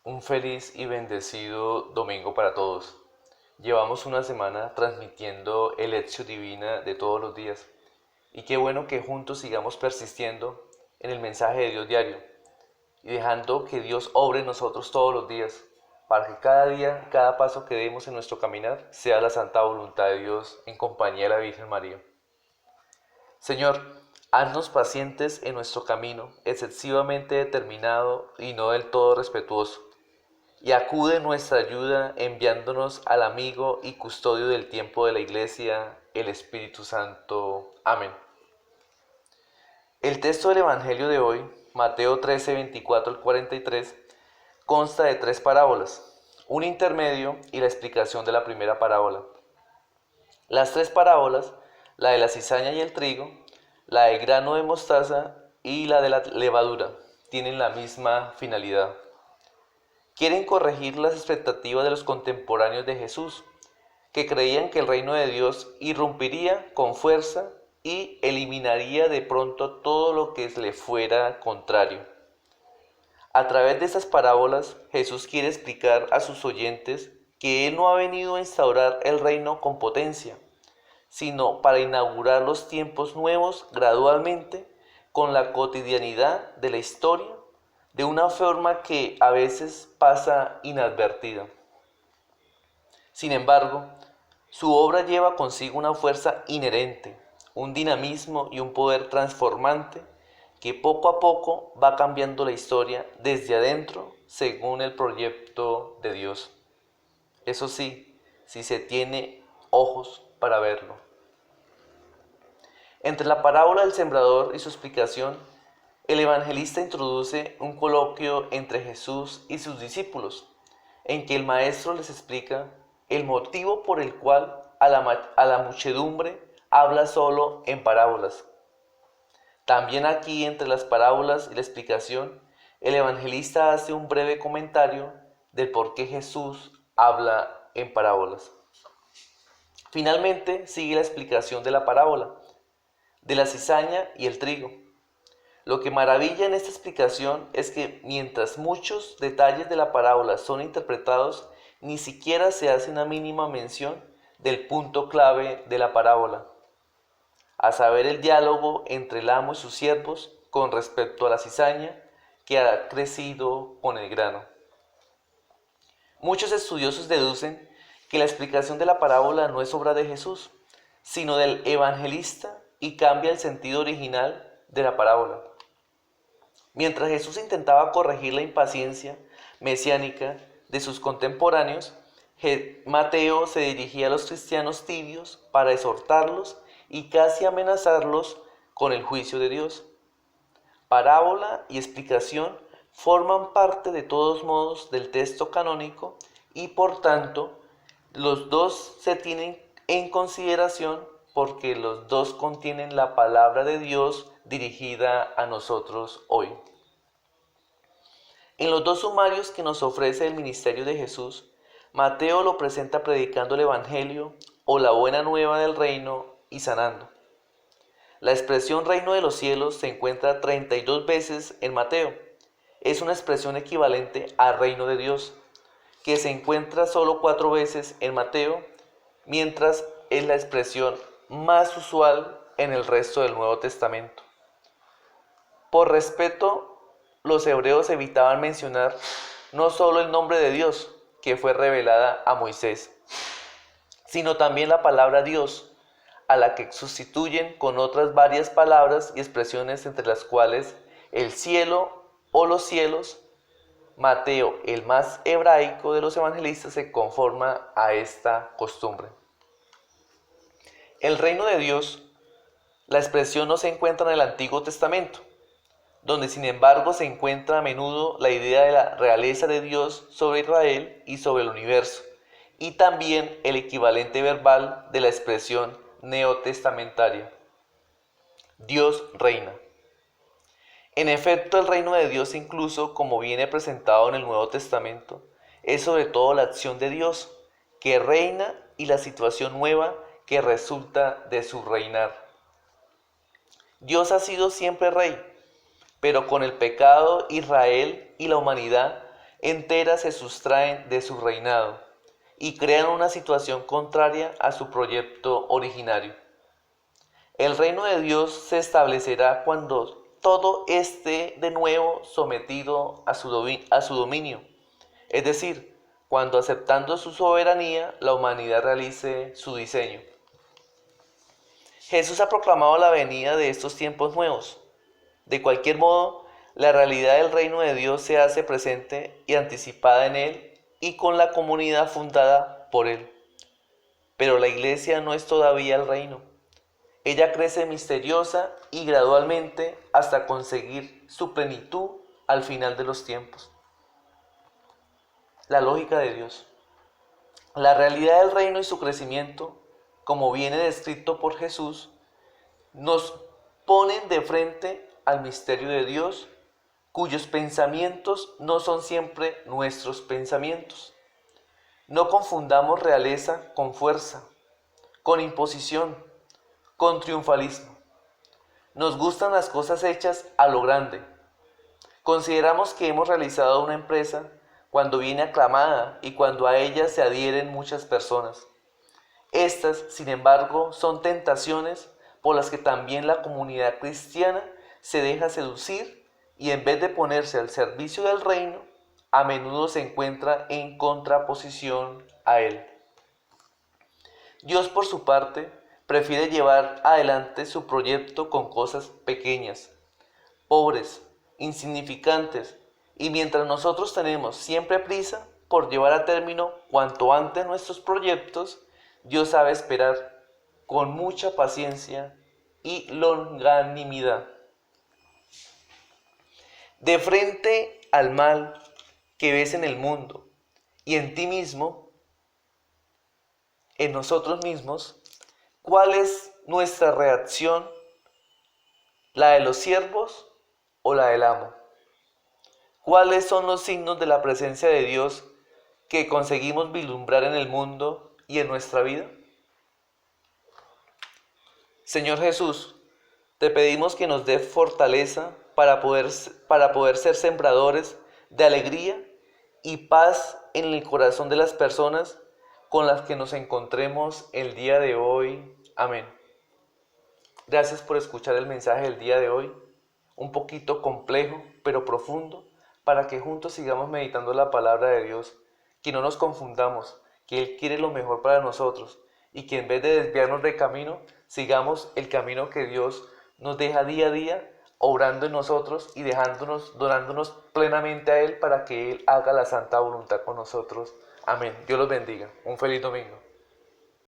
Un feliz y bendecido domingo para todos. Llevamos una semana transmitiendo el Lectio Divina de todos los días. Y qué bueno que juntos sigamos persistiendo en el mensaje de Dios diario y dejando que Dios obre en nosotros todos los días, para que cada día, cada paso que demos en nuestro caminar sea la santa voluntad de Dios en compañía de la Virgen María. Señor, haznos pacientes en nuestro camino, excesivamente determinado y no del todo respetuoso, y acude en nuestra ayuda enviándonos al amigo y custodio del tiempo de la Iglesia, el Espíritu Santo. Amén. El texto del Evangelio de hoy, Mateo 13, 24 al 43, consta de tres parábolas, un intermedio y la explicación de la primera parábola. Las tres parábolas, la de la cizaña y el trigo, la del grano de mostaza y la de la levadura, tienen la misma finalidad. Quieren corregir las expectativas de los contemporáneos de Jesús, que creían que el reino de Dios irrumpiría con fuerza y eliminaría de pronto todo lo que le fuera contrario. A través de estas parábolas, Jesús quiere explicar a sus oyentes que Él no ha venido a instaurar el reino con potencia, sino para inaugurar los tiempos nuevos gradualmente con la cotidianidad de la historia, de una forma que a veces pasa inadvertida. Sin embargo, su obra lleva consigo una fuerza inherente, un dinamismo y un poder transformante que poco a poco va cambiando la historia desde adentro según el proyecto de Dios. Eso sí, si se tiene ojos para verlo. Entre la parábola del sembrador y su explicación, el evangelista introduce un coloquio entre Jesús y sus discípulos, en que el maestro les explica el motivo por el cual a la muchedumbre habla solo en parábolas. También aquí, entre las parábolas y la explicación, el evangelista hace un breve comentario del por qué Jesús habla en parábolas. Finalmente, sigue la explicación de la parábola, de la cizaña y el trigo. Lo que maravilla en esta explicación es que mientras muchos detalles de la parábola son interpretados, ni siquiera se hace una mínima mención del punto clave de la parábola, a saber el diálogo entre el amo y sus siervos con respecto a la cizaña que ha crecido con el grano. Muchos estudiosos deducen que la explicación de la parábola no es obra de Jesús, sino del evangelista y cambia el sentido original de la parábola. Mientras Jesús intentaba corregir la impaciencia mesiánica de sus contemporáneos, Mateo se dirigía a los cristianos tibios para exhortarlos y casi amenazarlos con el juicio de Dios. Parábola y explicación forman parte de todos modos del texto canónico y por tanto los dos se tienen en consideración porque los dos contienen la palabra de Dios dirigida a nosotros hoy. En los dos sumarios que nos ofrece el ministerio de Jesús, Mateo lo presenta predicando el Evangelio o la buena nueva del reino y sanando. La expresión reino de los cielos se encuentra 32 veces en Mateo. Es una expresión equivalente a reino de Dios, que se encuentra solo 4 veces en Mateo, mientras es la expresión más usual en el resto del Nuevo Testamento. Por respeto, los hebreos evitaban mencionar no solo el nombre de Dios, que fue revelada a Moisés, sino también la palabra Dios, a la que sustituyen con otras varias palabras y expresiones entre las cuales el cielo o los cielos. Mateo, el más hebraico de los evangelistas, se conforma a esta costumbre. El reino de Dios, la expresión no se encuentra en el Antiguo Testamento, donde sin embargo se encuentra a menudo la idea de la realeza de Dios sobre Israel y sobre el universo, y también el equivalente verbal de la expresión neotestamentaria. Dios reina. En efecto, el reino de Dios, incluso como viene presentado en el Nuevo Testamento, es sobre todo la acción de Dios, que reina, y la situación nueva que resulta de su reinar. Dios ha sido siempre rey, pero con el pecado Israel y la humanidad enteras se sustraen de su reinado y crean una situación contraria a su proyecto originario. El reino de Dios se establecerá cuando todo esté de nuevo sometido a su dominio, es decir, cuando aceptando su soberanía la humanidad realice su diseño. Jesús ha proclamado la venida de estos tiempos nuevos. De cualquier modo, la realidad del reino de Dios se hace presente y anticipada en Él y con la comunidad fundada por Él. Pero la iglesia no es todavía el reino. Ella crece misteriosa y gradualmente hasta conseguir su plenitud al final de los tiempos. La lógica de Dios. La realidad del reino y su crecimiento, como viene descrito por Jesús, nos ponen de frente al misterio de Dios, cuyos pensamientos no son siempre nuestros pensamientos. No confundamos realeza con fuerza, con imposición, con triunfalismo. Nos gustan las cosas hechas a lo grande. Consideramos que hemos realizado una empresa cuando viene aclamada y cuando a ella se adhieren muchas personas. Estas, sin embargo, son tentaciones por las que también la comunidad cristiana se deja seducir y en vez de ponerse al servicio del reino, a menudo se encuentra en contraposición a él. Dios, por su parte, prefiere llevar adelante su proyecto con cosas pequeñas, pobres, insignificantes, y mientras nosotros tenemos siempre prisa por llevar a término cuanto antes nuestros proyectos, Dios sabe esperar con mucha paciencia y longanimidad. De frente al mal que ves en el mundo y en ti mismo, en nosotros mismos, ¿cuál es nuestra reacción? ¿La de los siervos o la del amo? ¿Cuáles son los signos de la presencia de Dios que conseguimos vislumbrar en el mundo y en nuestra vida? Señor Jesús, te pedimos que nos des fortaleza para poder ser sembradores de alegría y paz en el corazón de las personas con las que nos encontremos el día de hoy. Amén. Gracias por escuchar el mensaje del día de hoy, un poquito complejo, pero profundo, para que juntos sigamos meditando la palabra de Dios, que no nos confundamos, que Él quiere lo mejor para nosotros y que en vez de desviarnos de camino, sigamos el camino que Dios nos deja día a día, obrando en nosotros y donándonos plenamente a Él para que Él haga la santa voluntad con nosotros. Amén. Dios los bendiga. Un feliz domingo.